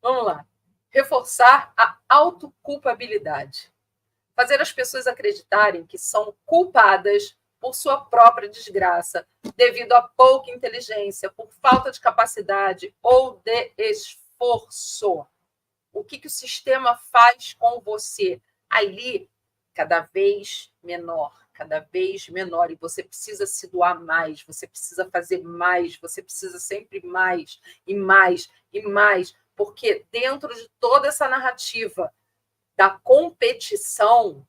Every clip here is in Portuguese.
Vamos lá. Reforçar a autoculpabilidade. Fazer as pessoas acreditarem que são culpadas por sua própria desgraça, devido a pouca inteligência, por falta de capacidade ou de esforço. O que o sistema faz com você? Ali, cada vez menor, e você precisa se doar mais, você precisa fazer mais, você precisa sempre mais, e mais, e mais, porque dentro de toda essa narrativa da competição,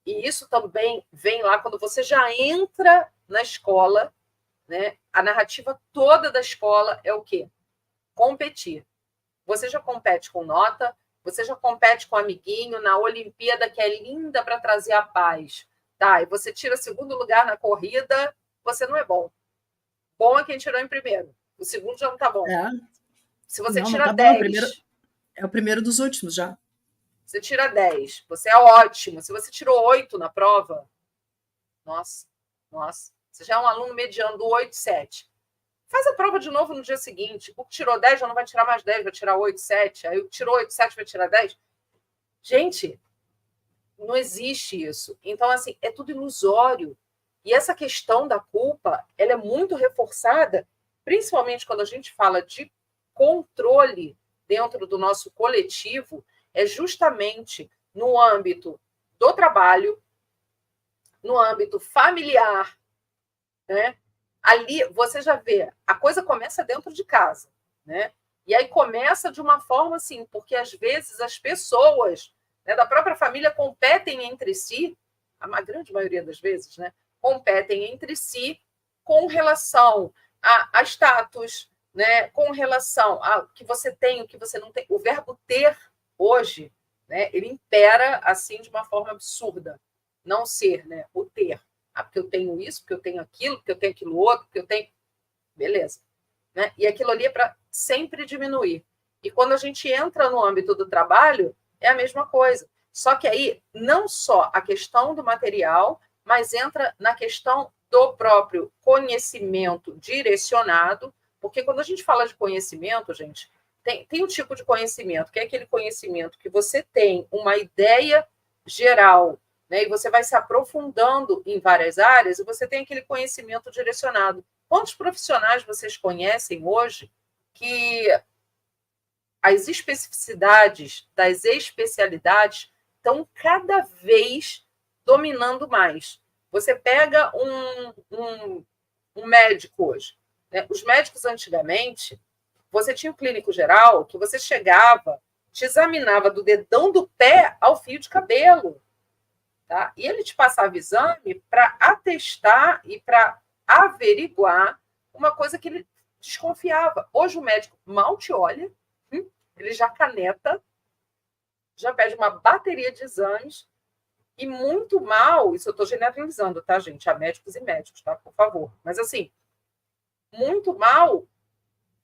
e isso também vem lá quando você já entra na escola, né? A narrativa toda da escola é o quê? Competir. Você já compete com nota, você já compete com amiguinho na Olimpíada, que é linda para trazer a paz. Tá, e você tira segundo lugar na corrida, você não é bom. Bom é quem tirou em primeiro. O segundo já não está bom. Se você não tira tá 10... Bom. É o primeiro dos últimos já. Você tira 10, você é ótimo. Se você tirou 8 na prova, nossa, você já é um aluno mediano do 8, 7. Faz a prova de novo no dia seguinte. O que tirou 10 já não vai tirar mais 10, vai tirar 8, 7. Aí o que tirou 8, 7 vai tirar 10. Gente, não existe isso. Então, assim, é tudo ilusório. E essa questão da culpa, ela é muito reforçada, principalmente quando a gente fala de controle dentro do nosso coletivo, é justamente no âmbito do trabalho, no âmbito familiar, né? Ali você já vê, a coisa começa dentro de casa, né? E aí começa de uma forma assim, porque às vezes as pessoas, né, da própria família competem entre si, a grande maioria das vezes, né, competem entre si com relação a status, né, com relação a que você tem, o que você não tem. O verbo ter hoje, né, ele impera assim de uma forma absurda. Não ser, né, o ter. Ah, porque eu tenho isso, porque eu tenho aquilo, porque eu tenho aquilo outro, porque eu tenho. Beleza. Né? E aquilo ali é para sempre diminuir. E quando a gente entra no âmbito do trabalho, é a mesma coisa. Só que aí, não só a questão do material, mas entra na questão do próprio conhecimento direcionado, porque quando a gente fala de conhecimento, gente, tem um tipo de conhecimento, que é aquele conhecimento que você tem uma ideia geral, né, e você vai se aprofundando em várias áreas, e você tem aquele conhecimento direcionado. Quantos profissionais vocês conhecem hoje que as especificidades das especialidades estão cada vez dominando mais? Você pega um médico hoje, né? Os médicos antigamente, você tinha o clínico geral que você chegava, te examinava do dedão do pé ao fio de cabelo. Tá? E ele te passava exame para atestar e para averiguar uma coisa que ele desconfiava. Hoje o médico mal te olha, ele já caneta, já pede uma bateria de exames e muito mal, isso eu estou generalizando, tá, gente? Há médicos e médicos, tá? Por favor. Mas, assim, muito mal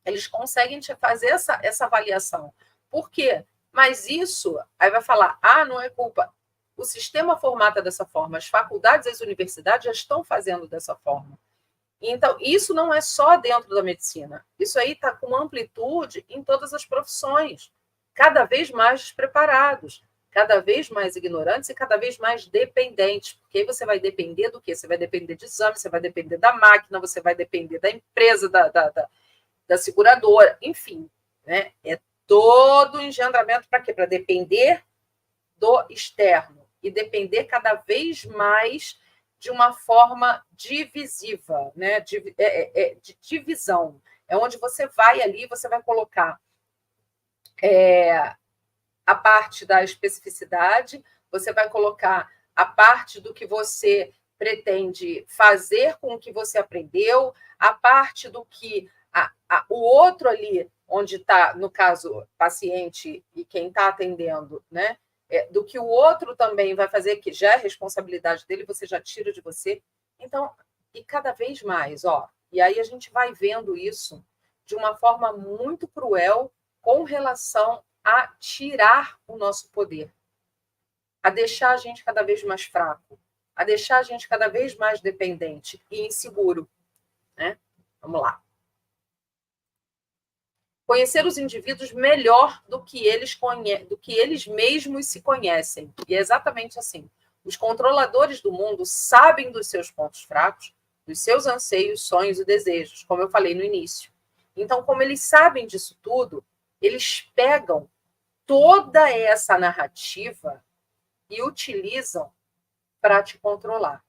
eles conseguem te fazer essa avaliação. Por quê? Mas isso, aí vai falar, não é culpa. O sistema formata dessa forma, as faculdades e as universidades já estão fazendo dessa forma. Então, isso não é só dentro da medicina. Isso aí está com amplitude em todas as profissões. Cada vez mais despreparados, cada vez mais ignorantes e cada vez mais dependentes. Porque aí você vai depender do quê? Você vai depender de exame, você vai depender da máquina, você vai depender da empresa, da seguradora, enfim. Né? É todo o engendramento para quê? Para depender do externo e depender cada vez mais de uma forma divisiva, né? De divisão. É onde você vai ali, você vai colocar a parte da especificidade, você vai colocar a parte do que você pretende fazer com o que você aprendeu, a parte do que o outro ali, onde está, no caso, paciente e quem está atendendo, né? Do que o outro também vai fazer, que já é responsabilidade dele, você já tira de você. Então, e cada vez mais, e aí a gente vai vendo isso de uma forma muito cruel com relação a tirar o nosso poder, a deixar a gente cada vez mais fraco, a deixar a gente cada vez mais dependente e inseguro, né? Vamos lá. Conhecer os indivíduos melhor do que eles mesmos se conhecem. E é exatamente assim. Os controladores do mundo sabem dos seus pontos fracos, dos seus anseios, sonhos e desejos, como eu falei no início. Então, como eles sabem disso tudo, eles pegam toda essa narrativa e utilizam para te controlar.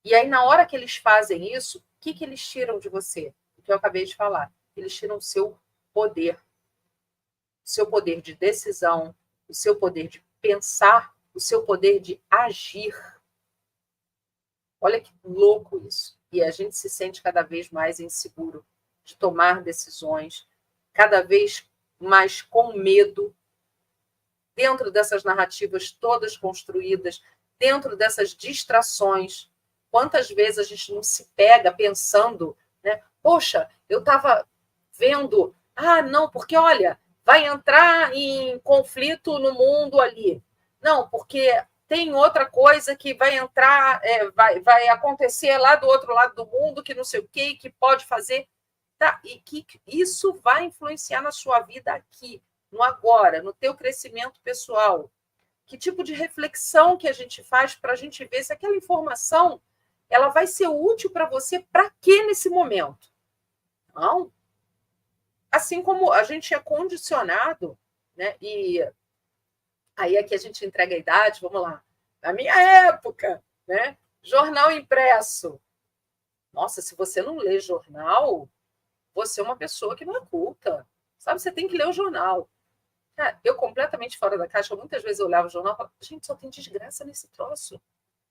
E aí, na hora que eles fazem isso, o que eles tiram de você? O que eu acabei de falar. Eles tiram o seu poder de decisão, o seu poder de pensar, o seu poder de agir. Olha que louco isso. E a gente se sente cada vez mais inseguro de tomar decisões, cada vez mais com medo, dentro dessas narrativas todas construídas, dentro dessas distrações. Quantas vezes a gente não se pega pensando, né? Poxa, eu estava vendo, não, porque olha, vai entrar em conflito no mundo ali. Não, porque tem outra coisa que vai entrar, vai acontecer lá do outro lado do mundo, que não sei o quê, que pode fazer. Tá? E que isso vai influenciar na sua vida aqui, no agora, no teu crescimento pessoal. Que tipo de reflexão que a gente faz para a gente ver se aquela informação ela vai ser útil para você para quê nesse momento? Não. Assim como a gente é condicionado, né? E aí aqui a gente entrega a idade, vamos lá. Na minha época, né? Jornal impresso. Nossa, se você não lê jornal, você é uma pessoa que não é culta. Sabe, você tem que ler o jornal. Cara, eu completamente fora da caixa, muitas vezes eu olhava o jornal e falava, gente, só tem desgraça nesse troço.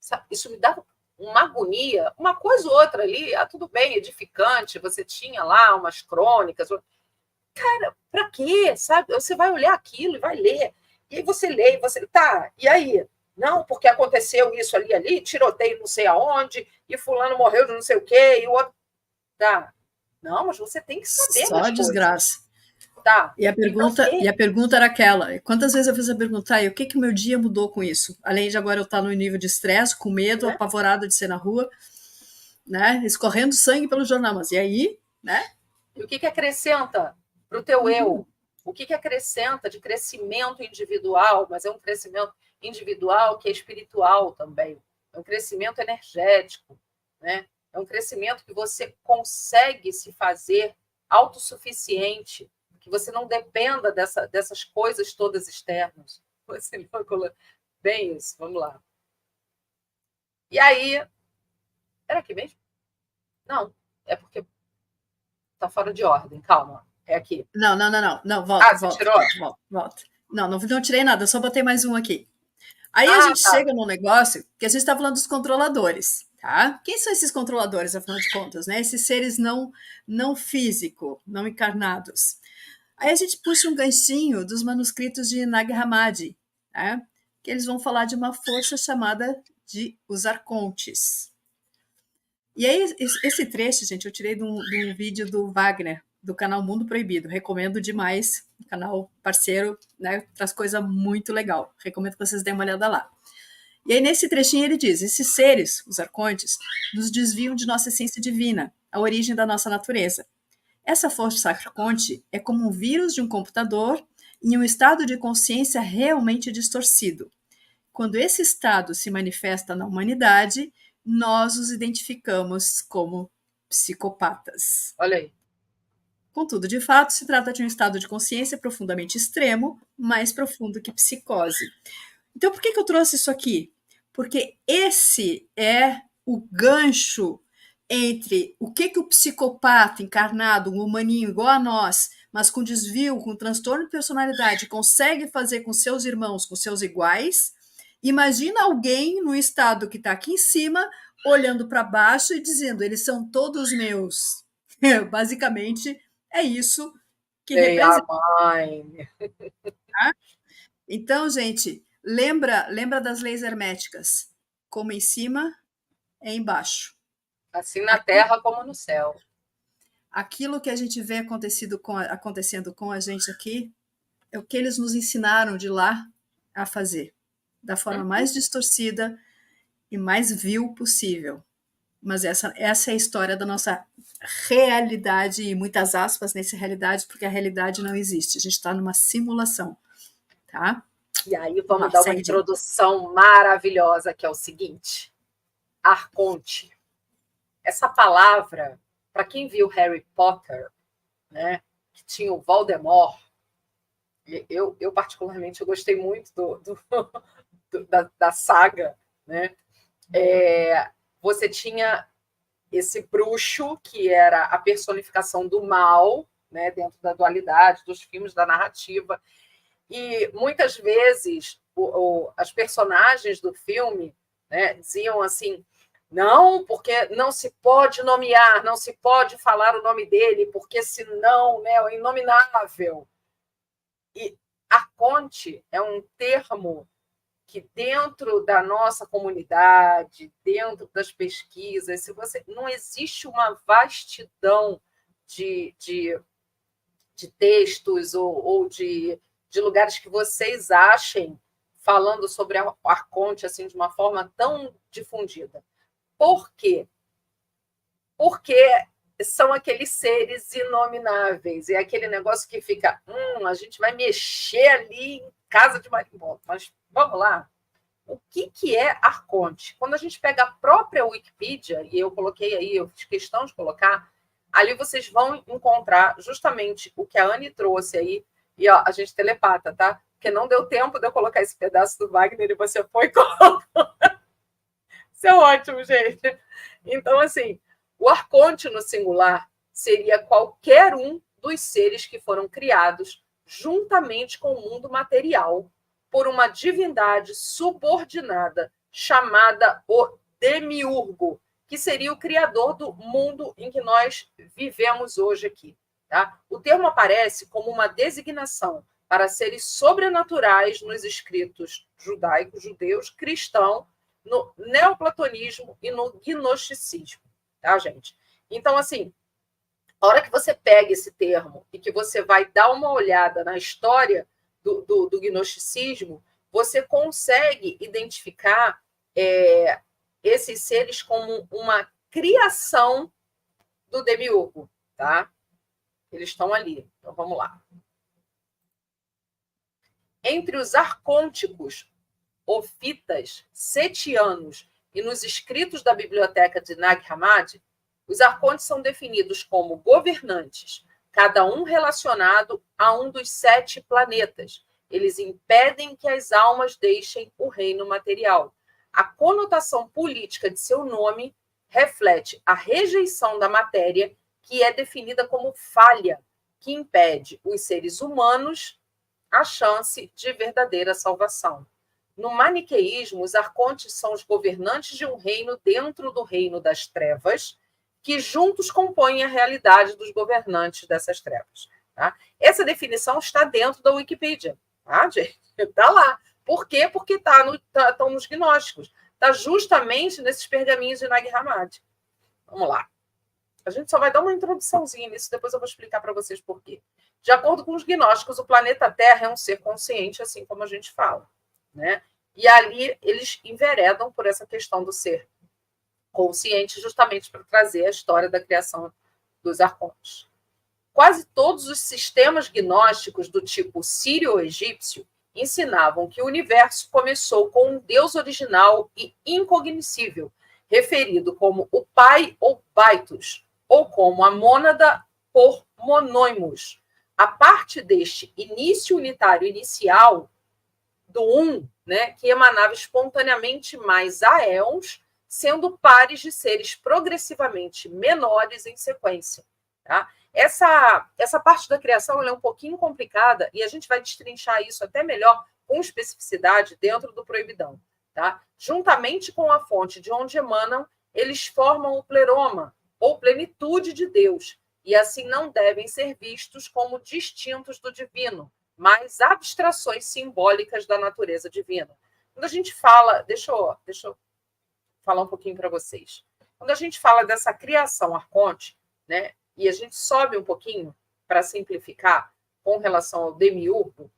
Sabe? Isso me dava uma agonia, uma coisa ou outra ali, tudo bem, edificante, você tinha lá umas crônicas. Cara, para quê? Sabe? Você vai olhar aquilo e vai ler. E aí você lê, e aí? Não, porque aconteceu isso ali, tiroteio não sei aonde, e fulano morreu de não sei o quê, e o outro. Tá. Não, mas você tem que saber Só das desgraça. coisas. Tá. E a pergunta era aquela: quantas vezes eu fiz a pergunta, e o que o meu dia mudou com isso? Além de agora eu estar no nível de estresse, com medo, apavorada de ser na rua, né? Escorrendo sangue pelo jornal, mas e aí, né? E o que acrescenta para o teu eu? O que acrescenta de crescimento individual, mas é um crescimento individual que é espiritual também. É um crescimento energético, né? É um crescimento que você consegue se fazer autossuficiente, que você não dependa dessas coisas todas externas. Você calculou bem isso, vamos lá. E aí, era aqui mesmo? Não, é porque tá fora de ordem, calma. É aqui. Não, volta, você tirou? Volta. Não tirei nada, só botei mais um aqui. Aí a gente chega num negócio que a gente está falando dos controladores, tá? Quem são esses controladores, afinal de contas, né? Esses seres não físico, não encarnados. Aí a gente puxa um ganchinho dos manuscritos de Nag Hammadi, né? Que eles vão falar de uma força chamada de os arcontes. E aí, esse trecho, gente, eu tirei de um vídeo do Wagner, do canal Mundo Proibido. Recomendo demais, canal parceiro, né? Traz coisa muito legal. Recomendo que vocês deem uma olhada lá. E aí, nesse trechinho, ele diz: esses seres, os arcontes, nos desviam de nossa essência divina, a origem da nossa natureza. Essa força arconte é como um vírus de um computador em um estado de consciência realmente distorcido. Quando esse estado se manifesta na humanidade, nós os identificamos como psicopatas. Olha aí. Contudo, de fato, se trata de um estado de consciência profundamente extremo, mais profundo que psicose. Então, por que eu trouxe isso aqui? Porque esse é o gancho entre o que o psicopata encarnado, um humaninho igual a nós, mas com desvio, com transtorno de personalidade, consegue fazer com seus irmãos, com seus iguais. Imagina alguém no estado que está aqui em cima, olhando para baixo e dizendo: eles são todos meus. Basicamente, é isso que representa. Tá? Então, gente, lembra das leis herméticas. Como em cima, é embaixo. Assim na terra como no céu. Aquilo que a gente vê acontecendo com a gente aqui é o que eles nos ensinaram de lá a fazer, da forma mais distorcida e mais vil possível. Mas essa é a história da nossa realidade, e muitas aspas nesse realidade, porque a realidade não existe. A gente está numa simulação, tá? E aí Vamos vamos lá, dar uma segue, Jane. introdução maravilhosa, que é o seguinte: arconte. Essa palavra, para quem viu Harry Potter, né, que tinha o Voldemort, eu particularmente eu gostei muito da saga, né? Você tinha esse bruxo que era a personificação do mal, né, dentro da dualidade dos filmes, da narrativa, e muitas vezes as personagens do filme, né, diziam assim: não, porque não se pode nomear, não se pode falar o nome dele, porque senão, né, é inominável. E arconte é um termo que dentro da nossa comunidade, dentro das pesquisas, se você não existe uma vastidão de textos ou de lugares que vocês achem falando sobre a arconte assim de uma forma tão difundida. Por quê? Porque são aqueles seres inomináveis, é aquele negócio que fica, a gente vai mexer ali em casa de marimbondo, mas vamos lá. O que é arconte? Quando a gente pega a própria Wikipedia, e eu coloquei aí, eu fiz questão de colocar, ali vocês vão encontrar justamente o que a Anne trouxe aí, e ó, a gente telepata, tá? Porque não deu tempo de eu colocar esse pedaço do Wagner e você foi e colocou. Isso é ótimo, gente. Então, assim, o arconte no singular seria qualquer um dos seres que foram criados juntamente com o mundo material por uma divindade subordinada chamada o Demiurgo, que seria o criador do mundo em que nós vivemos hoje aqui. Tá? O termo aparece como uma designação para seres sobrenaturais nos escritos judaicos, judeus, cristãos, no neoplatonismo e no gnosticismo, tá, gente? Então, assim, a hora que você pega esse termo e que você vai dar uma olhada na história do gnosticismo, você consegue identificar esses seres como uma criação do demiurgo, tá? Eles estão ali. Então, vamos lá. Entre os arcônticos, ofitas, setianos e nos escritos da biblioteca de Nag Hammadi, os arcontes são definidos como governantes, cada um relacionado a um dos 7 planetas. Eles impedem que as almas deixem o reino material. A conotação política de seu nome reflete a rejeição da matéria, que é definida como falha, que impede os seres humanos a chance de verdadeira salvação. No maniqueísmo, os arcontes são os governantes de um reino dentro do reino das trevas, que juntos compõem a realidade dos governantes dessas trevas. Tá? Essa definição está dentro da Wikipedia. Tá, gente? Está lá. Por quê? Porque estão nos gnósticos. Está justamente nesses pergaminhos de Nag Hammadi. Vamos lá. A gente só vai dar uma introduçãozinha nisso, depois eu vou explicar para vocês por quê. De acordo com os gnósticos, o planeta Terra é um ser consciente, assim como a gente fala. Né? E ali eles enveredam por essa questão do ser consciente, justamente para trazer a história da criação dos arcontes. Quase todos os sistemas gnósticos do tipo sírio-egípcio ensinavam que o universo começou com um Deus original e incognoscível, referido como o Pai ou Baitos, ou como a mônada por monôimos. A parte deste início unitário inicial do né, que emanava espontaneamente mais aéons, sendo pares de seres progressivamente menores em sequência. Tá? Essa parte da criação é um pouquinho complicada e a gente vai destrinchar isso até melhor com especificidade dentro do proibidão. Tá? Juntamente com a fonte de onde emanam, eles formam o pleroma, ou plenitude de Deus, e assim não devem ser vistos como distintos do divino, mas abstrações simbólicas da natureza divina. Quando a gente fala, deixa eu falar um pouquinho para vocês. Quando a gente fala dessa criação arconte, né, e a gente sobe um pouquinho para simplificar com relação ao demiurgo,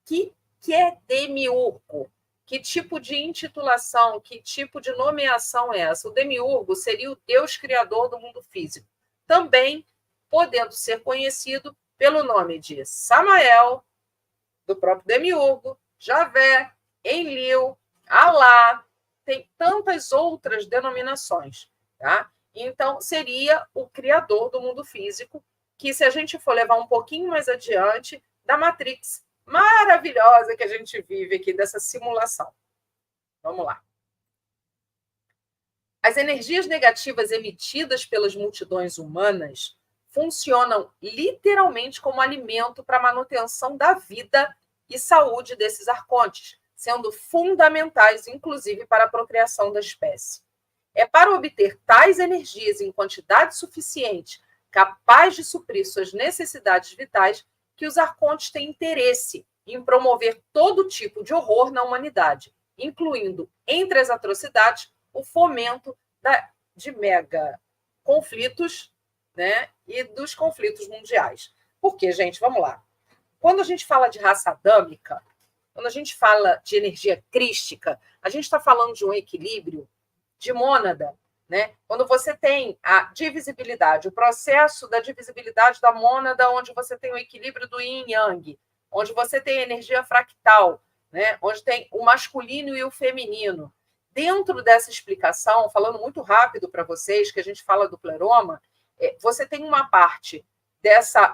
que é demiurgo? Que tipo de intitulação, que tipo de nomeação é essa? O demiurgo seria o Deus criador do mundo físico, também podendo ser conhecido pelo nome de Samael, do próprio demiurgo, Javé, Enlil, Alá, tem tantas outras denominações, tá? Então, seria o criador do mundo físico, que se a gente for levar um pouquinho mais adiante, da Matrix maravilhosa que a gente vive aqui, dessa simulação. Vamos lá. As energias negativas emitidas pelas multidões humanas funcionam literalmente como alimento para a manutenção da vida e saúde desses arcontes, sendo fundamentais, inclusive, para a procriação da espécie. É para obter tais energias em quantidade suficiente, capaz de suprir suas necessidades vitais, que os arcontes têm interesse em promover todo tipo de horror na humanidade, incluindo, entre as atrocidades, o fomento de mega conflitos, né, e dos conflitos mundiais. Por quê, gente? Vamos lá. Quando a gente fala de raça adâmica, quando a gente fala de energia crística, a gente está falando de um equilíbrio de mônada, né? Quando você tem a divisibilidade, o processo da divisibilidade da mônada, onde você tem o equilíbrio do yin e yang, onde você tem a energia fractal, né? Onde tem o masculino e o feminino. Dentro dessa explicação, falando muito rápido para vocês, que a gente fala do pleroma, você tem uma parte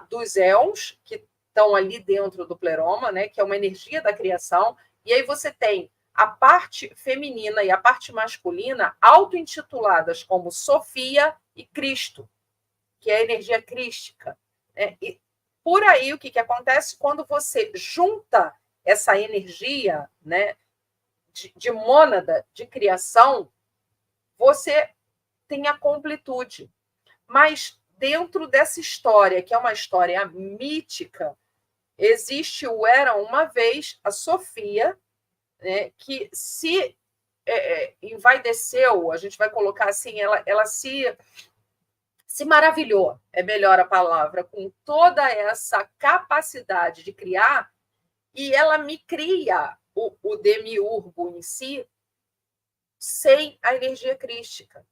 dos éons, que estão ali dentro do pleroma, né? Que é uma energia da criação, e aí você tem a parte feminina e a parte masculina auto-intituladas como Sofia e Cristo, que é a energia crística. Né? E por aí, o que acontece quando você junta essa energia, né, de mônada, de criação, você tem a completude. Mas dentro dessa história, que é uma história mítica, existe era uma vez a Sofia, né, que se envaideceu, a gente vai colocar assim, ela se maravilhou, é melhor a palavra, com toda essa capacidade de criar, e ela me cria o demiurgo em si sem a energia crística,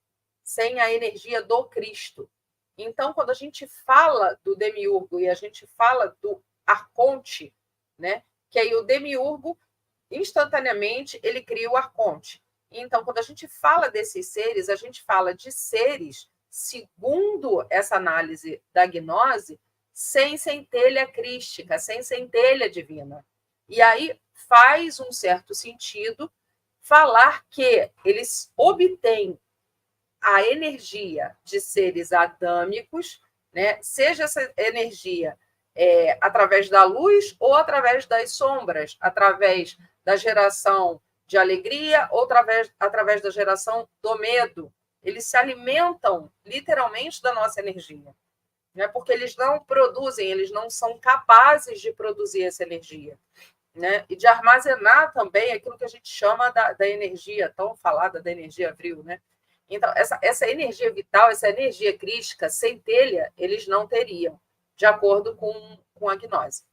sem a energia do Cristo. Então, quando a gente fala do demiurgo e a gente fala do arconte, né, que aí o demiurgo instantaneamente ele cria o arconte. Então, quando a gente fala desses seres, a gente fala de seres, segundo essa análise da gnose, sem centelha crística, sem centelha divina. E aí faz um certo sentido falar que eles obtêm a energia de seres adâmicos, né? Seja essa energia através da luz ou através das sombras, através da geração de alegria ou através da geração do medo. Eles se alimentam literalmente da nossa energia, né? Porque eles não produzem, eles não são capazes de produzir essa energia, né? E de armazenar também aquilo que a gente chama da energia, tão falada da energia vril, né? Então, essa energia vital, essa energia crística, centelha, eles não teriam, de acordo com a gnose.